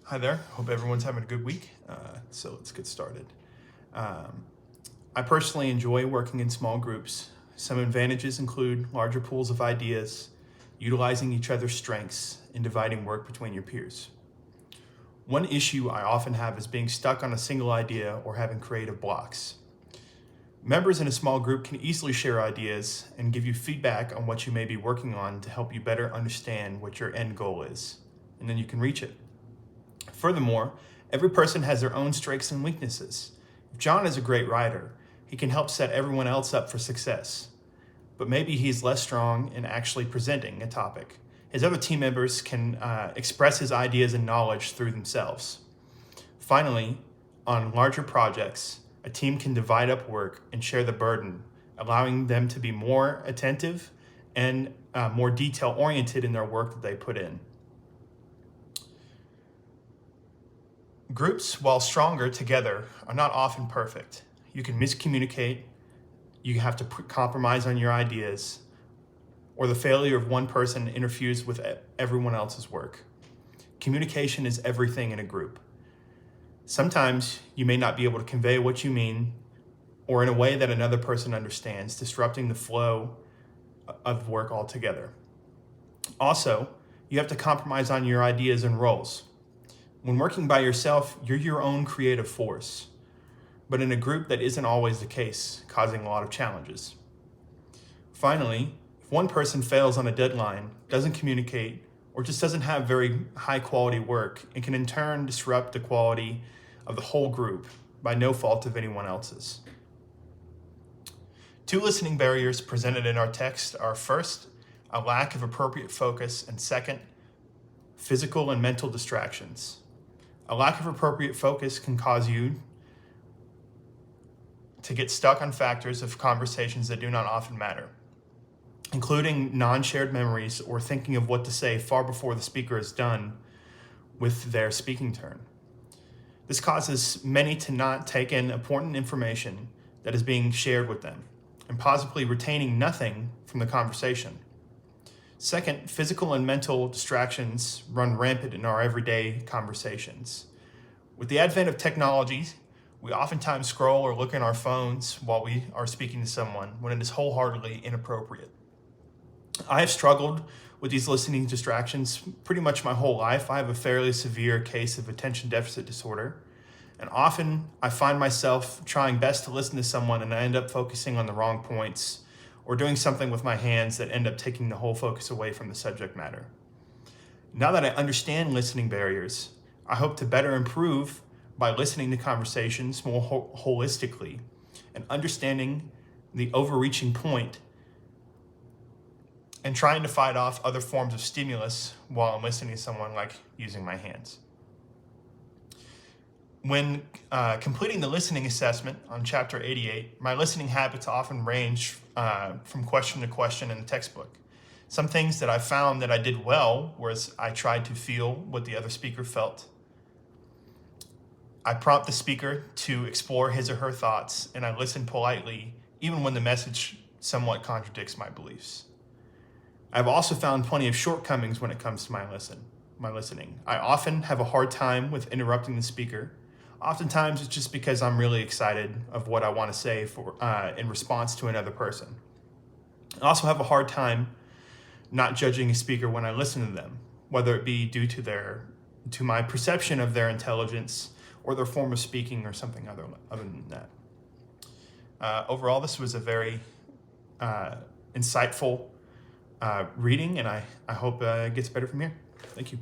Hi there. Hope everyone's having a good week. So let's get started. I personally enjoy working in small groups. Some advantages include larger pools of ideas, utilizing each other's strengths, and dividing work between your peers. One issue I often have is being stuck on a single idea or having creative blocks. Members in a small group can easily share ideas and give you feedback on what you may be working on to help you better understand what your end goal is, and then you can reach it. Furthermore, every person has their own strengths and weaknesses. If John is a great writer, he can help set everyone else up for success. But maybe he's less strong in actually presenting a topic. His other team members can express his ideas and knowledge through themselves. Finally, on larger projects, a team can divide up work and share the burden, allowing them to be more attentive and more detail-oriented in their work that they put in. Groups, while stronger together, are not often perfect. You can miscommunicate, you have to compromise on your ideas, or the failure of one person interferes with everyone else's work. Communication is everything in a group. Sometimes you may not be able to convey what you mean or in a way that another person understands, disrupting the flow of work altogether. Also, you have to compromise on your ideas and roles. When working by yourself, you're your own creative force, but in a group that isn't always the case, causing a lot of challenges. Finally, if one person fails on a deadline, doesn't communicate, or just doesn't have very high quality work, it can in turn disrupt the quality of the whole group by no fault of anyone else's. Two listening barriers presented in our text are first, a lack of appropriate focus, and second, physical and mental distractions. A lack of appropriate focus can cause you to get stuck on factors of conversations that do not often matter, including non-shared memories or thinking of what to say far before the speaker is done with their speaking turn. This causes many to not take in important information that is being shared with them and possibly retaining nothing from the conversation. Second, physical and mental distractions run rampant in our everyday conversations. With the advent of technology, we oftentimes scroll or look in our phones while we are speaking to someone when it is wholeheartedly inappropriate. I have struggled with these listening distractions pretty much my whole life. I have a fairly severe case of attention deficit disorder, and often I find myself trying best to listen to someone and I end up focusing on the wrong points or doing something with my hands that end up taking the whole focus away from the subject matter. Now that I understand listening barriers, I hope to better improve by listening to conversations more holistically and understanding the overreaching point and trying to fight off other forms of stimulus while I'm listening to someone, like using my hands. When completing the listening assessment on Chapter 88, my listening habits often range from question to question in the textbook. Some things that I found that I did well was I tried to feel what the other speaker felt. I prompt the speaker to explore his or her thoughts, and I listen politely, even when the message somewhat contradicts my beliefs. I've also found plenty of shortcomings when it comes to my listening. I often have a hard time with interrupting the speaker. Oftentimes, it's just because I'm really excited of what I want to say in response to another person. I also have a hard time not judging a speaker when I listen to them, whether it be due to my perception of their intelligence or their form of speaking or something other than that. Overall, this was a very insightful reading, and I hope it gets better from here. Thank you.